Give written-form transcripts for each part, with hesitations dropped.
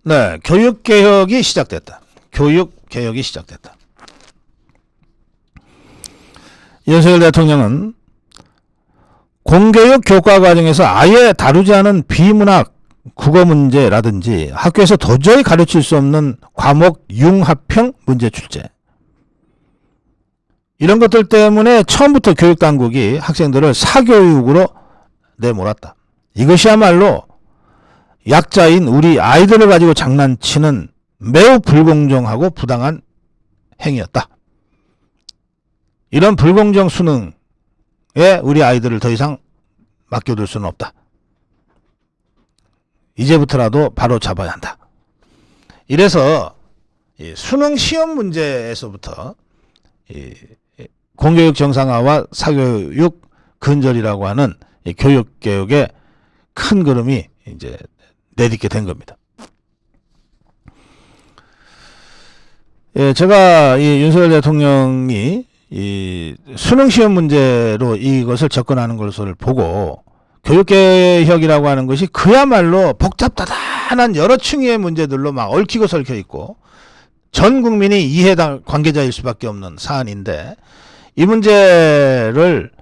네, 교육개혁이 시작됐다. 교육개혁이 시작됐다. 윤석열 대통령은 공교육 교과 과정에서 아예 다루지 않은 비문학 국어 문제라든지 학교에서 도저히 가르칠 수 없는 과목 융합형 문제 출제, 이런 것들 때문에 처음부터 교육당국이 학생들을 사교육으로 내몰았다. 이것이야말로 약자인 우리 아이들을 가지고 장난치는 매우 불공정하고 부당한 행위였다. 이런 불공정 수능에 우리 아이들을 더 이상 맡겨둘 수는 없다. 이제부터라도 바로 잡아야 한다. 이래서 수능 시험 문제에서부터 공교육 정상화와 사교육 근절이라고 하는 교육개혁의 큰 걸음이 이제 내딛게 된 겁니다. 제가 이 윤석열 대통령이 이 수능 시험 문제로 이것을 접근하는 것을 보고 교육개혁이라고 하는 것이 그야말로 복잡다단한 여러 층위의 문제들로 막 얽히고 설켜 있고 전 국민이 이해 관계자일 수밖에 없는 사안인데, 이 문제를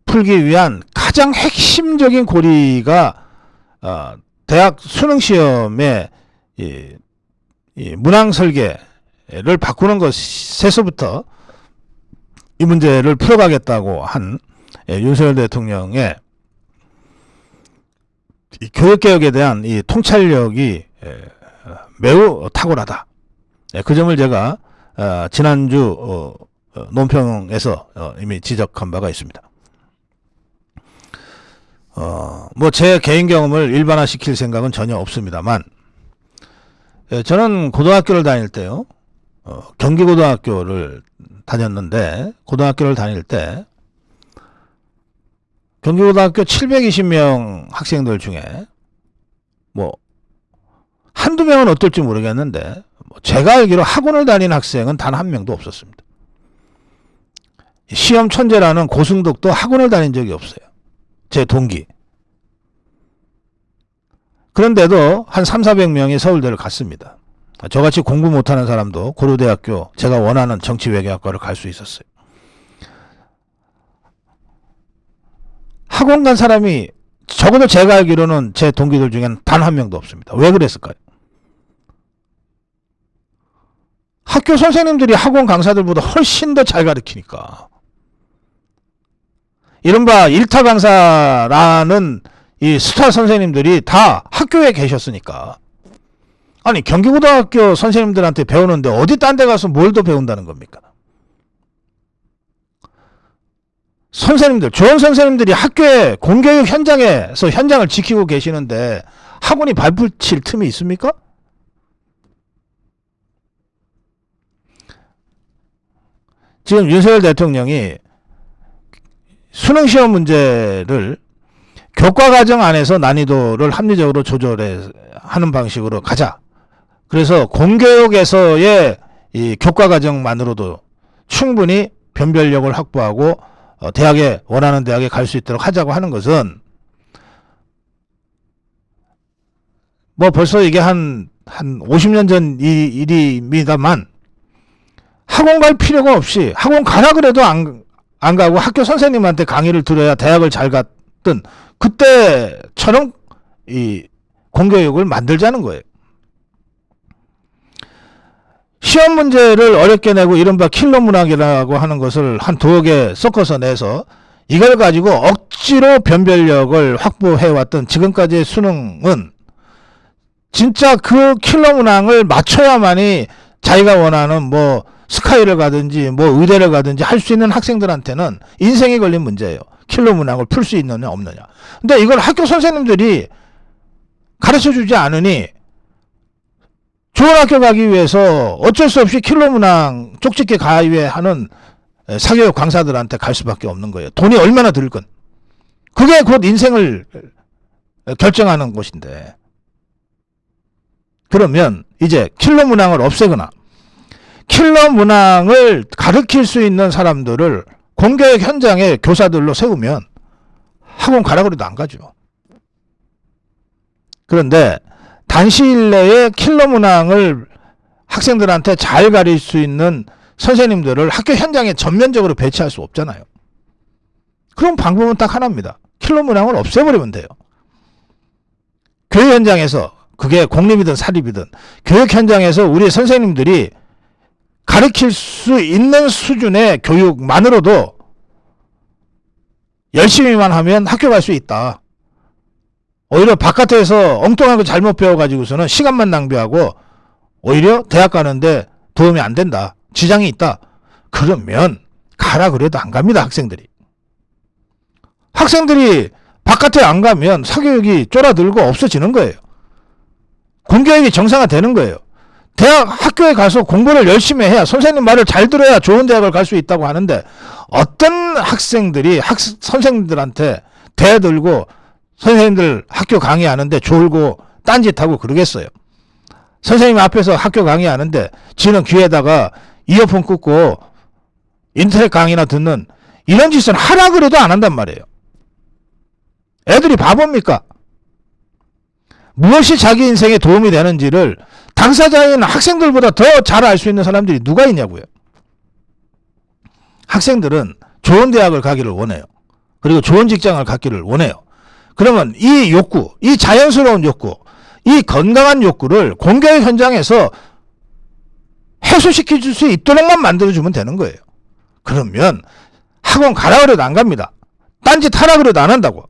풀기 위한 가장 핵심적인 고리가 대학 수능 시험의 이 문항 설계를 바꾸는 것에서부터 이 문제를 풀어가겠다고 한 윤석열 대통령의 이 교육개혁에 대한 이 통찰력이 매우 탁월하다. 그 점을 제가 지난주 논평에서 이미 지적한 바가 있습니다. 뭐 제 개인 경험을 일반화시킬 생각은 전혀 없습니다만, 저는 고등학교를 다닐 때요, 경기고등학교를 다녔는데, 고등학교를 다닐 때 경기고등학교 720명 학생들 중에 뭐 한두 명은 어떨지 모르겠는데, 제가 알기로 학원을 다닌 학생은 단 한 명도 없었습니다. 시험 천재라는 고승덕도 학원을 다닌 적이 없어요. 제 동기. 그런데도 한 300~400명이 서울대를 갔습니다. 저같이 공부 못하는 사람도 고려대학교, 제가 원하는 정치외교학과를 갈 수 있었어요. 학원 간 사람이 적어도 제가 알기로는 제 동기들 중에는 단 한 명도 없습니다. 왜 그랬을까요? 학교 선생님들이 학원 강사들보다 훨씬 더 잘 가르치니까. 이른바 일타 강사라는 이 스타 선생님들이 다 학교에 계셨으니까. 아니, 경기고등학교 선생님들한테 배우는데 어디 딴 데 가서 뭘 더 배운다는 겁니까? 선생님들, 좋은 선생님들이 학교에 공교육 현장에서 현장을 지키고 계시는데 학원이 발붙일 틈이 있습니까? 지금 윤석열 대통령이 수능 시험 문제를 교과과정 안에서 난이도를 합리적으로 조절해 하는 방식으로 가자. 그래서 공교육에서의 이 교과과정만으로도 충분히 변별력을 확보하고 대학에, 원하는 대학에 갈 수 있도록 하자고 하는 것은, 뭐 벌써 이게 한 50년 전 일입니다만, 학원 갈 필요가 없이, 학원 가라 그래도 안 가고 학교 선생님한테 강의를 들어야 대학을 잘 갔던 그때처럼 이 공교육을 만들자는 거예요. 시험 문제를 어렵게 내고 이른바 킬러 문학이라고 하는 것을 한 두어 개 섞어서 내서 이걸 가지고 억지로 변별력을 확보해왔던 지금까지의 수능은 진짜 그 킬러 문항을 맞춰야만이 자기가 원하는 뭐 스카이를 가든지 뭐 의대를 가든지 할 수 있는 학생들한테는 인생이 걸린 문제예요. 킬러 문항을 풀 수 있느냐 없느냐. 근데 이걸 학교 선생님들이 가르쳐주지 않으니 좋은 학교 가기 위해서 어쩔 수 없이 킬러 문항 쪽집게 가위하는 사교육 강사들한테 갈 수밖에 없는 거예요. 돈이 얼마나 들 건. 그게 곧 인생을 결정하는 것인데, 그러면 이제 킬러 문항을 없애거나 킬러 문항을 가르칠 수 있는 사람들을 공교육 현장에 교사들로 세우면 학원 가라 그래도 안 가죠. 그런데 단시일 내에 킬러 문항을 학생들한테 잘 가릴 수 있는 선생님들을 학교 현장에 전면적으로 배치할 수 없잖아요. 그럼 방법은 딱 하나입니다. 킬러 문항을 없애버리면 돼요. 교육 현장에서, 그게 공립이든 사립이든 교육 현장에서 우리 선생님들이 가르칠 수 있는 수준의 교육만으로도 열심히만 하면 학교 갈 수 있다. 오히려 바깥에서 엉뚱한 거 잘못 배워가지고서는 시간만 낭비하고 오히려 대학 가는데 도움이 안 된다. 지장이 있다. 그러면 가라 그래도 안 갑니다. 학생들이. 학생들이 바깥에 안 가면 사교육이 쫄아들고 없어지는 거예요. 공교육이 정상화되는 거예요. 대학 학교에 가서 공부를 열심히 해야, 선생님 말을 잘 들어야 좋은 대학을 갈 수 있다고 하는데, 어떤 학생들이 선생님들한테 대들고 선생님들 학교 강의하는데 졸고 딴짓하고 그러겠어요. 선생님 앞에서 학교 강의하는데 지는 귀에다가 이어폰 꽂고 인터넷 강의나 듣는 이런 짓은 하라 그래도 안 한단 말이에요. 애들이 바보입니까? 무엇이 자기 인생에 도움이 되는지를 당사자인 학생들보다 더 잘 알 수 있는 사람들이 누가 있냐고요. 학생들은 좋은 대학을 가기를 원해요. 그리고 좋은 직장을 갖기를 원해요. 그러면 이 욕구, 이 자연스러운 욕구, 이 건강한 욕구를 공교육 현장에서 해소시켜 줄 수 있도록만 만들어주면 되는 거예요. 그러면 학원 가라 그래도 안 갑니다. 딴짓 하라 그래도 안 한다고.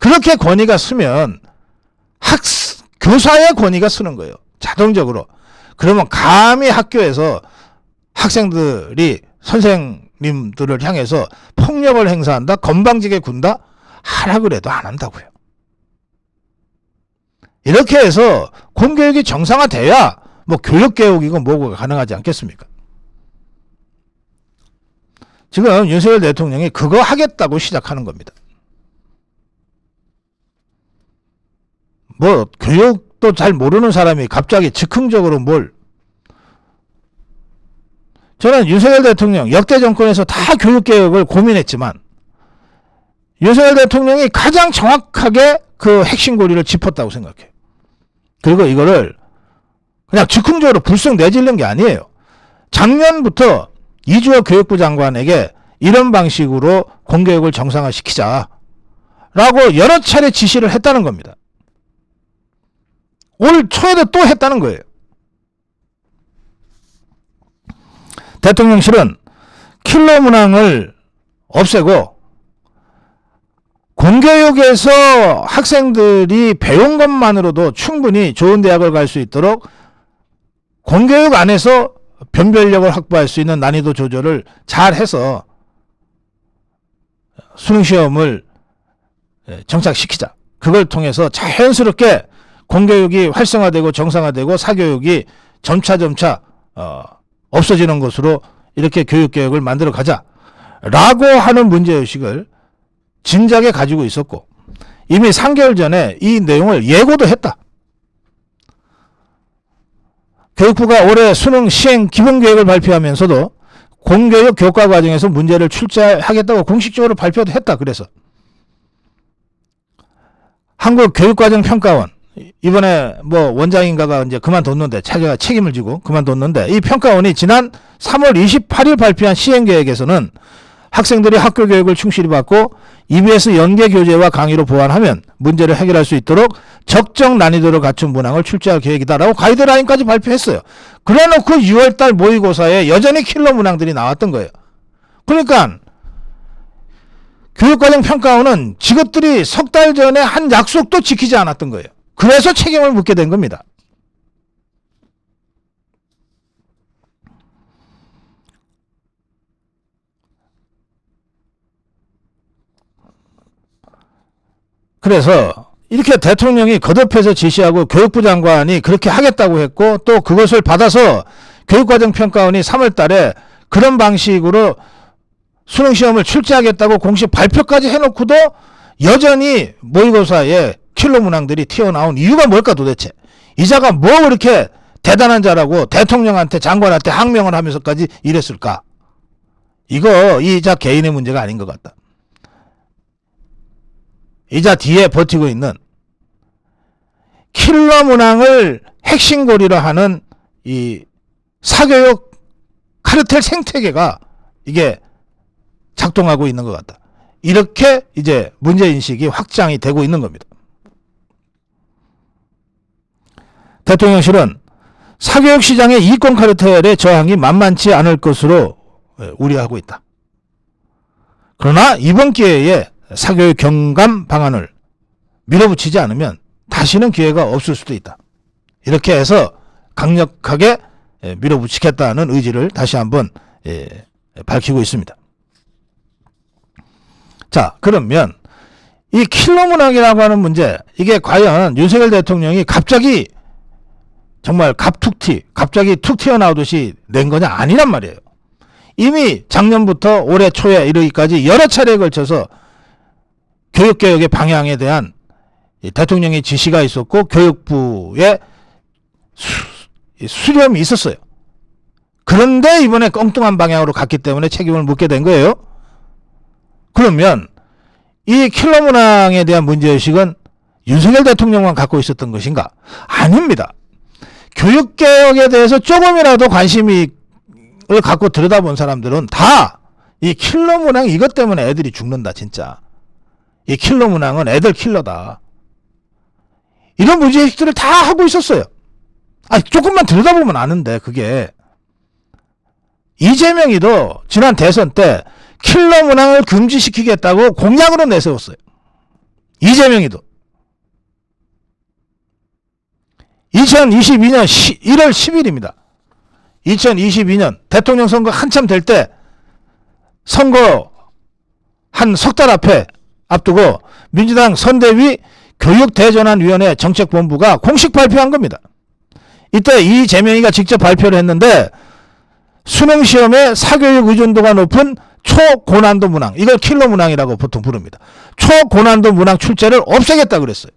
그렇게 권위가 쓰면 교사의 권위가 쓰는 거예요. 자동적으로. 그러면 감히 학교에서 학생들이 선생님들을 향해서 폭력을 행사한다, 건방지게 군다, 하라 그래도 안 한다고요. 이렇게 해서 공교육이 정상화돼야 뭐 교육개혁이고 뭐고 가능하지 않겠습니까? 지금 윤석열 대통령이 그거 하겠다고 시작하는 겁니다. 뭐 교육도 잘 모르는 사람이 갑자기 즉흥적으로 뭘. 저는 윤석열 대통령 역대 정권에서 다 교육개혁을 고민했지만 윤석열 대통령이 가장 정확하게 그 핵심 고리를 짚었다고 생각해요. 그리고 이거를 그냥 즉흥적으로 불쑥 내질른 게 아니에요. 작년부터 이주호 교육부 장관에게 이런 방식으로 공교육을 정상화시키자 라고 여러 차례 지시를 했다는 겁니다. 올 초에도 또 했다는 거예요. 대통령실은 킬러 문항을 없애고 공교육에서 학생들이 배운 것만으로도 충분히 좋은 대학을 갈 수 있도록 공교육 안에서 변별력을 확보할 수 있는 난이도 조절을 잘 해서 수능시험을 정착시키자. 그걸 통해서 자연스럽게 공교육이 활성화되고 정상화되고 사교육이 점차 없어지는 것으로 이렇게 교육개혁을 만들어 가자 라고 하는 문제의식을 진작에 가지고 있었고 이미 3개월 전에 이 내용을 예고도 했다. 교육부가 올해 수능 시행 기본계획을 발표하면서도 공교육 교과 과정에서 문제를 출제하겠다고 공식적으로 발표도 했다. 그래서 한국교육과정평가원 이번에 뭐 원장인가가 이제 그만뒀는데 자기가 책임을 지고 그만뒀는데 이 평가원이 지난 3월 28일 발표한 시행계획에서는 학생들이 학교 교육을 충실히 받고 EBS 연계 교재와 강의로 보완하면 문제를 해결할 수 있도록 적정 난이도를 갖춘 문항을 출제할 계획이다라고 가이드라인까지 발표했어요. 그래놓고 6월달 모의고사에 여전히 킬러 문항들이 나왔던 거예요. 그러니까 교육과정평가원은 지것들이 석 달 전에 한 약속도 지키지 않았던 거예요. 그래서 책임을 묻게 된 겁니다. 그래서 이렇게 대통령이 거듭해서 지시하고 교육부 장관이 그렇게 하겠다고 했고 또 그것을 받아서 교육과정평가원이 3월 달에 그런 방식으로 수능시험을 출제하겠다고 공식 발표까지 해놓고도 여전히 모의고사에 킬러 문항들이 튀어나온 이유가 뭘까 도대체. 이 자가 뭐 그렇게 대단한 자라고 대통령한테 장관한테 항명을 하면서까지 이랬을까. 이거 이 자 개인의 문제가 아닌 것 같다. 이 자 뒤에 버티고 있는 킬러 문항을 핵심고리로 하는 이 사교육 카르텔 생태계가 이게 작동하고 있는 것 같다. 이렇게 이제 문제인식이 확장이 되고 있는 겁니다. 대통령실은 사교육 시장의 이권 카르텔의 저항이 만만치 않을 것으로 우려하고 있다. 그러나 이번 기회에 사교육 경감 방안을 밀어붙이지 않으면 다시는 기회가 없을 수도 있다. 이렇게 해서 강력하게 밀어붙이겠다는 의지를 다시 한번 밝히고 있습니다. 자, 그러면 이 킬러 문항이라고 하는 문제, 이게 과연 윤석열 대통령이 갑자기 정말 갑자기 툭 튀어나오듯이 낸 거냐? 아니란 말이에요. 이미 작년부터 올해 초에 이르기까지 여러 차례에 걸쳐서 교육개혁의 방향에 대한 대통령의 지시가 있었고 교육부의 수렴이 있었어요. 그런데 이번에 엉뚱한 방향으로 갔기 때문에 책임을 묻게 된 거예요. 그러면 이 킬러 문항에 대한 문제의식은 윤석열 대통령만 갖고 있었던 것인가? 아닙니다. 교육개혁에 대해서 조금이라도 관심을 갖고 들여다본 사람들은 다 이 킬러 문항 이것 때문에 애들이 죽는다 진짜. 이 킬러 문항은 애들 킬러다. 이런 문제의식들을 다 하고 있었어요. 아니 조금만 들여다보면 아는데 그게 이재명이도 지난 대선 때 킬러 문항을 금지시키겠다고 공약으로 내세웠어요. 이재명이도. 2022년 1월 10일입니다. 2022년 대통령 선거 한참 될 때 선거 한 석 달 앞두고 민주당 선대위 교육대전환위원회 정책본부가 공식 발표한 겁니다. 이때 이재명이가 직접 발표를 했는데 수능시험의 사교육 의존도가 높은 초고난도 문항, 이걸 킬러 문항이라고 보통 부릅니다. 초고난도 문항 출제를 없애겠다 그랬어요.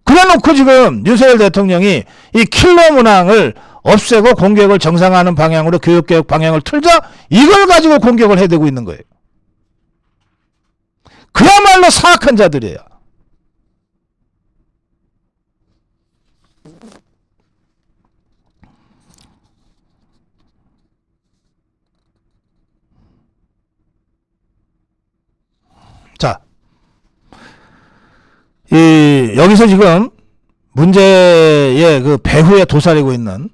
그래놓고 지금 윤석열 대통령이 이 킬러 문항을 없애고 공교육을 정상화하는 방향으로 교육개혁 방향을 틀자 이걸 가지고 공격을 해대고 있는 거예요. 그야말로 사악한 자들이에요. 자, 여기서 지금 문제의 그 배후에 도사리고 있는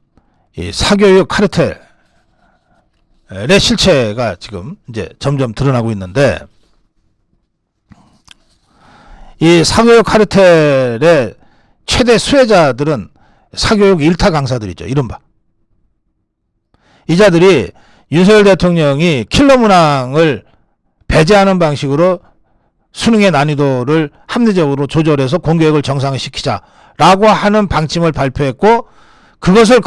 이 사교육 카르텔의 실체가 지금 이제 점점 드러나고 있는데, 이 사교육 카르텔의 최대 수혜자들은 사교육 일타 강사들이죠. 이른바. 이 자들이 윤석열 대통령이 킬러 문항을 배제하는 방식으로 수능의 난이도를 합리적으로 조절해서 공교육을 정상화시키자라고 하는 방침을 발표했고, 그것을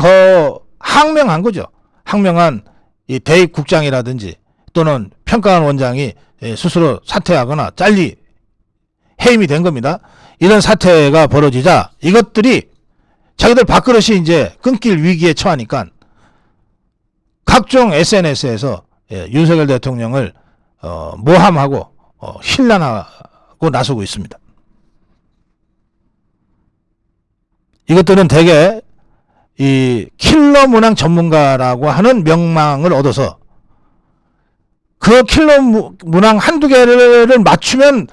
항명한 거죠. 항명한 이 대입국장이라든지 또는 평가원 원장이 스스로 사퇴하거나 해임이 된 겁니다. 이런 사태가 벌어지자 이것들이 자기들 밥그릇이 이제 끊길 위기에 처하니까 각종 SNS에서 윤석열 대통령을 모함하고 힐난하고 나서고 있습니다. 이것들은 대개 이 킬러 문항 전문가라고 하는 명망을 얻어서 그 킬러 문항 한두 개를 맞추면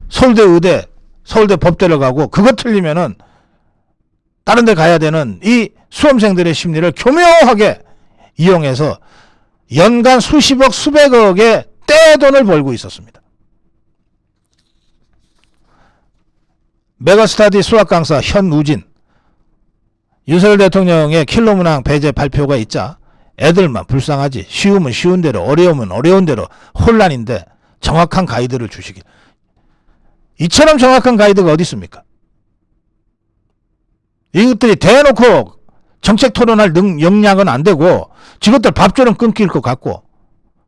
서울대 의대, 서울대 법대를 가고 그거 틀리면은 다른 데 가야 되는 이 수험생들의 심리를 교묘하게 이용해서 연간 수십억, 수백억의 떼돈을 벌고 있었습니다. 메가스터디 수학 강사 현우진, 윤석열 대통령의 킬러 문항 배제 발표가 있자 애들만 불쌍하지, 쉬우면 쉬운 대로, 어려우면 어려운 대로 혼란인데 정확한 가이드를 주시길. 이처럼 정확한 가이드가 어디 있습니까? 이것들이 대놓고 정책 토론할 역량은 안 되고 지것들 밥줄은 끊길 것 같고,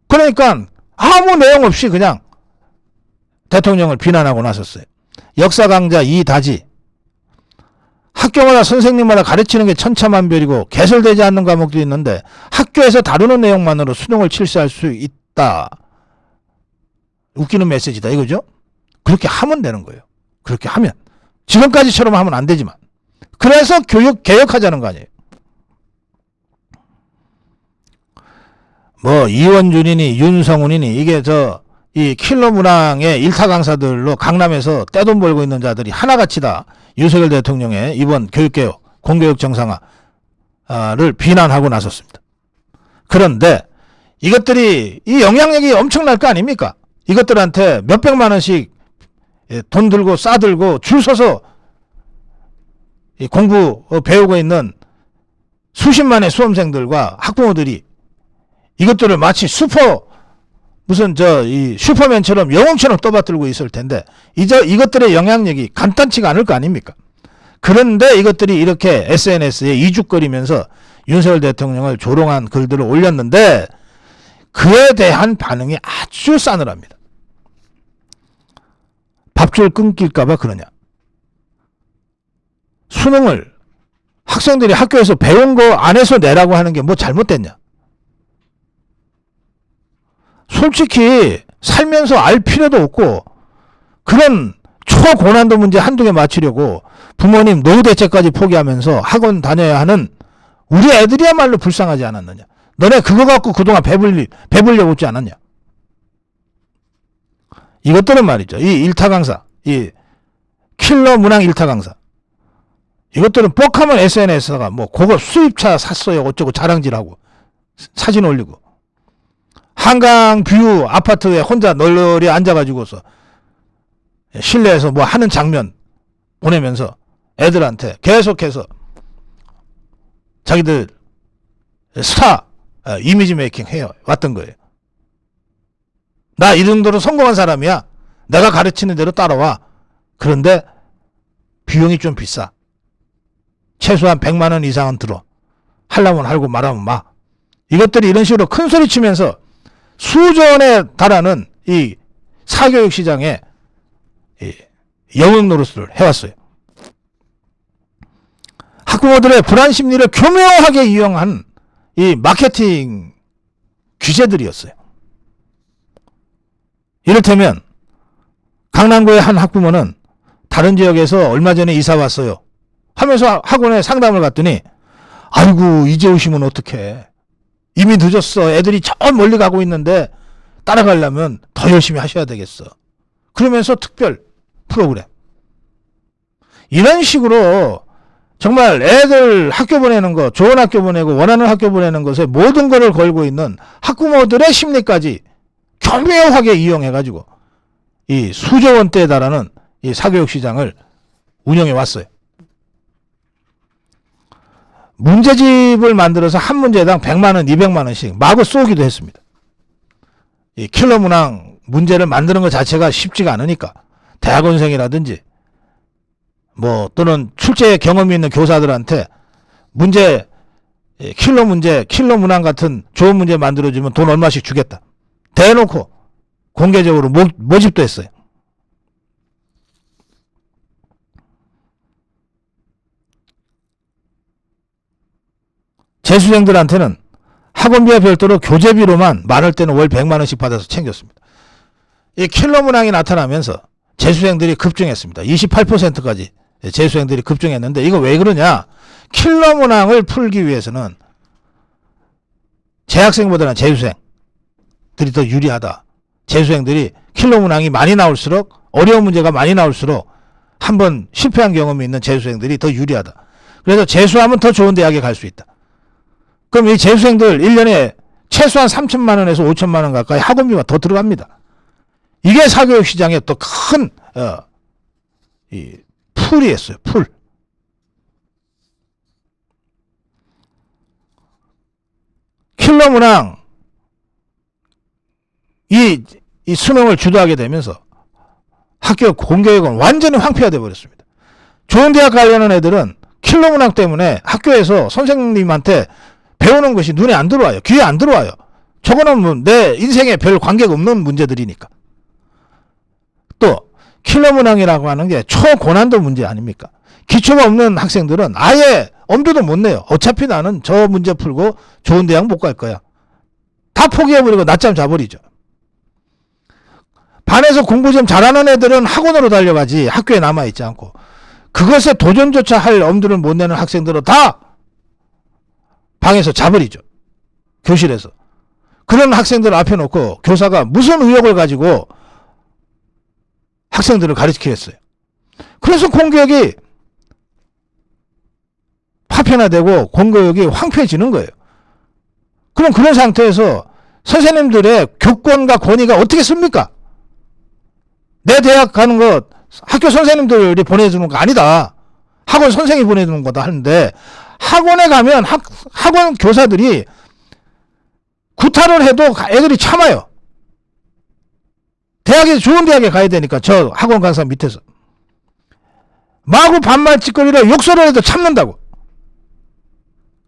그러니까 아무 내용 없이 그냥 대통령을 비난하고 나섰어요. 역사 강좌 이다지, 학교마다 선생님마다 가르치는 게 천차만별이고 개설되지 않는 과목도 있는데 학교에서 다루는 내용만으로 수능을 실시할 수 있다 웃기는 메시지다 이거죠. 그렇게 하면 되는 거예요. 그렇게 하면. 지금까지처럼 하면 안 되지만. 그래서 교육 개혁하자는 거 아니에요. 뭐 이원준이니 윤성훈이니 이게 이 킬러 문항의 일타 강사들로 강남에서 떼돈 벌고 있는 자들이 하나같이 다 윤석열 대통령의 이번 교육개혁, 공교육 정상화를 비난하고 나섰습니다. 그런데 이것들이 이 영향력이 엄청날 거 아닙니까? 이것들한테 몇백만 원씩 돈 들고 싸들고 줄 서서 공부 배우고 있는 수십만의 수험생들과 학부모들이 이것들을 마치 이 슈퍼맨처럼 영웅처럼 떠받들고 있을 텐데 이것들의 영향력이 간단치가 않을 거 아닙니까? 그런데 이것들이 이렇게 SNS에 이죽거리면서 윤석열 대통령을 조롱한 글들을 올렸는데 그에 대한 반응이 아주 싸늘합니다. 밥줄 끊길까봐 그러냐. 수능을 학생들이 학교에서 배운 거 안에서 내라고 하는 게 뭐 잘못됐냐. 솔직히 살면서 알 필요도 없고 그런 초고난도 문제 한두 개 맞추려고 부모님 노후 대책까지 포기하면서 학원 다녀야 하는 우리 애들이야말로 불쌍하지 않았느냐. 너네 그거 갖고 그동안 배불려 오지 않았냐. 이것들은 말이죠. 이 일타 강사, 이 킬러 문항 일타 강사. 이것들은 뻑하면 SNS에다가 뭐 그거 수입차 샀어요 어쩌고 자랑질하고 사진 올리고 한강 뷰 아파트에 혼자 널널히 앉아가지고서 실내에서 뭐 하는 장면 보내면서 애들한테 계속해서 자기들 스타 이미지 메이킹 해요. 왔던 거예요. 나 이 정도로 성공한 사람이야. 내가 가르치는 대로 따라와. 그런데 비용이 좀 비싸. 최소한 100만 원 이상은 들어. 하려면 하고 말하면 마. 이것들이 이런 식으로 큰 소리 치면서 수조 원에 달하는 이 사교육 시장에 영역 노릇을 해왔어요. 학부모들의 불안 심리를 교묘하게 이용한 이 마케팅 규제들이었어요. 이를테면 강남구의 한 학부모는 다른 지역에서 얼마 전에 이사 왔어요 하면서 학원에 상담을 갔더니 아이고 이제 오시면 어떡해. 이미 늦었어. 애들이 저 멀리 가고 있는데 따라가려면 더 열심히 하셔야 되겠어. 그러면서 특별 프로그램. 이런 식으로 정말 애들 학교 보내는 거, 좋은 학교 보내고 원하는 학교 보내는 것에 모든 것을 걸고 있는 학부모들의 심리까지 교묘하게 이용해가지고 이 수조 원대에 달하는 이 사교육 시장을 운영해 왔어요. 문제집을 만들어서 한 문제당 100만 원, 200만 원씩 마구 쏘기도 했습니다. 이 킬러 문항 문제를 만드는 것 자체가 쉽지가 않으니까 대학원생이라든지 뭐 또는 출제 경험이 있는 교사들한테 문제 킬러 문항 같은 좋은 문제 만들어주면 돈 얼마씩 주겠다. 대놓고 공개적으로 모집도 했어요. 재수생들한테는 학원비와 별도로 교재비로만 많을 때는 월 100만 원씩 받아서 챙겼습니다. 이 킬러 문항이 나타나면서 재수생들이 급증했습니다. 28%까지 재수생들이 급증했는데 이거 왜 그러냐? 킬러 문항을 풀기 위해서는 재학생보다는 재수생들이 더 유리하다. 재수생들이 킬러 문항이 많이 나올수록 어려운 문제가 많이 나올수록 한번 실패한 경험이 있는 재수생들이 더 유리하다. 그래서 재수하면 더 좋은 대학에 갈 수 있다. 그럼 이 재수생들 1년에 최소한 3천만 원에서 5천만 원 가까이 학원비가 더 들어갑니다. 이게 사교육 시장의 또 큰 풀이었어요. 풀. 킬러 문항 이 수능을 주도하게 되면서 학교 공교육은 완전히 황폐화돼 버렸습니다. 좋은 대학 가려는 애들은 킬러 문항 때문에 학교에서 선생님한테 배우는 것이 눈에 안 들어와요. 귀에 안 들어와요. 저거는 뭐 내 인생에 별 관계가 없는 문제들이니까. 또 킬러 문항이라고 하는 게 초고난도 문제 아닙니까? 기초가 없는 학생들은 아예 엄두도 못 내요. 어차피 나는 저 문제 풀고 좋은 대학 못 갈 거야. 다 포기해버리고 낮잠 자버리죠. 반에서 공부 좀 잘하는 애들은 학원으로 달려가지 학교에 남아있지 않고, 그것에 도전조차 할 엄두를 못 내는 학생들은 다 방에서 자버리죠. 교실에서. 그런 학생들을 앞에 놓고 교사가 무슨 의욕을 가지고 학생들을 가르치겠어요. 그래서 공교육이 파편화되고 공교육이 황폐해지는 거예요. 그럼 그런 상태에서 선생님들의 교권과 권위가 어떻게 씁니까? 내 대학 가는 거 학교 선생님들이 보내주는 거 아니다. 학원 선생이 보내주는 거다 하는데, 학원에 가면 학원 교사들이 구타를 해도 애들이 참아요. 대학에, 좋은 대학에 가야 되니까, 저 학원 강사 밑에서. 마구 반말 찌꺼리로 욕설을 해도 참는다고.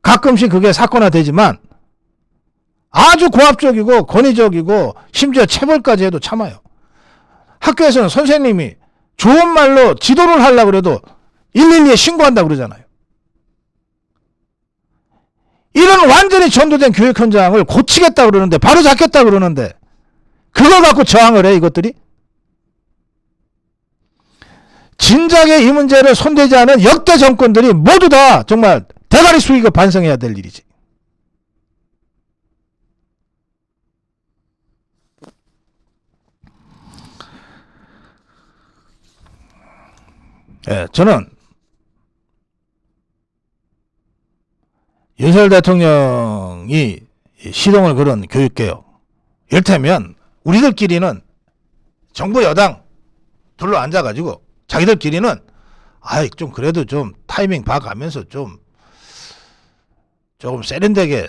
가끔씩 그게 사건화 되지만 아주 고압적이고 권위적이고 심지어 체벌까지 해도 참아요. 학교에서는 선생님이 좋은 말로 지도를 하려고 그래도 112에 신고한다고 그러잖아요. 이런 완전히 전도된 교육 현장을 고치겠다고 그러는데, 바로 잡겠다고 그러는데, 그걸 갖고 저항을 해, 이것들이? 진작에 이 문제를 손대지 않은 역대 정권들이 모두 다 정말 대가리 숙이고 반성해야 될 일이지. 예, 저는 윤석열 대통령이 시동을 걸은 교육개혁, 이를테면 우리들끼리는 정부 여당 둘러 앉아가지고 자기들끼리는 좀 그래도 좀 타이밍 봐가면서 조금 세련되게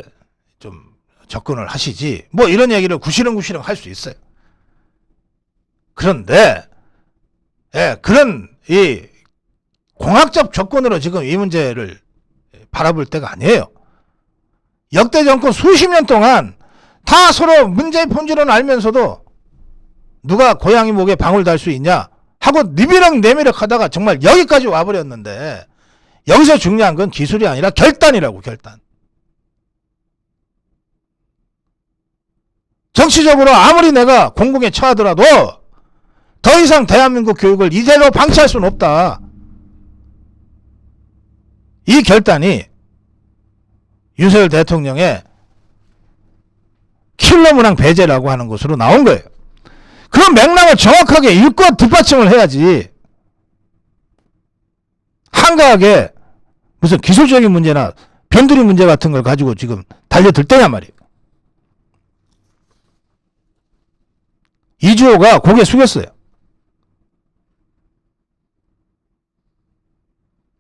좀 접근을 하시지, 뭐 이런 얘기를 구시렁구시렁 할 수 있어요. 그런데 그런 이 공학적 접근으로 지금 이 문제를 바라볼 때가 아니에요. 역대 정권 수십 년 동안 다 서로 문제의 본질은 알면서도 누가 고양이 목에 방울 달 수 있냐 하고 니비럭 내미럭 하다가 정말 여기까지 와버렸는데, 여기서 중요한 건 기술이 아니라 결단이라고. 결단. 정치적으로 아무리 내가 공공에 처하더라도 더 이상 대한민국 교육을 이대로 방치할 수는 없다. 이 결단이 윤석열 대통령의 킬러 문항 배제라고 하는 것으로 나온 거예요. 그런 맥락을 정확하게 읽고 뒷받침을 해야지, 한가하게 무슨 기술적인 문제나 변두리 문제 같은 걸 가지고 지금 달려들 때냐 말이에요. 이주호가 고개 숙였어요.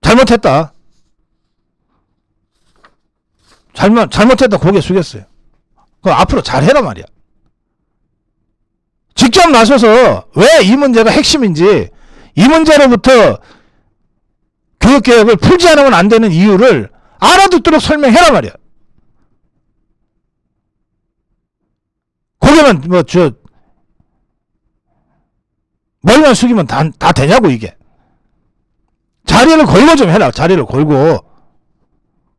잘못했다. 잘못했다 고개 숙였어요. 그럼 앞으로 잘해라 말이야. 직접 나서서 왜 이 문제가 핵심인지, 이 문제로부터 교육개혁을 풀지 않으면 안 되는 이유를 알아듣도록 설명해라 말이야. 고개만 머리만 숙이면 다 되냐고. 이게 자리를 걸고 좀 해라. 자리를 걸고.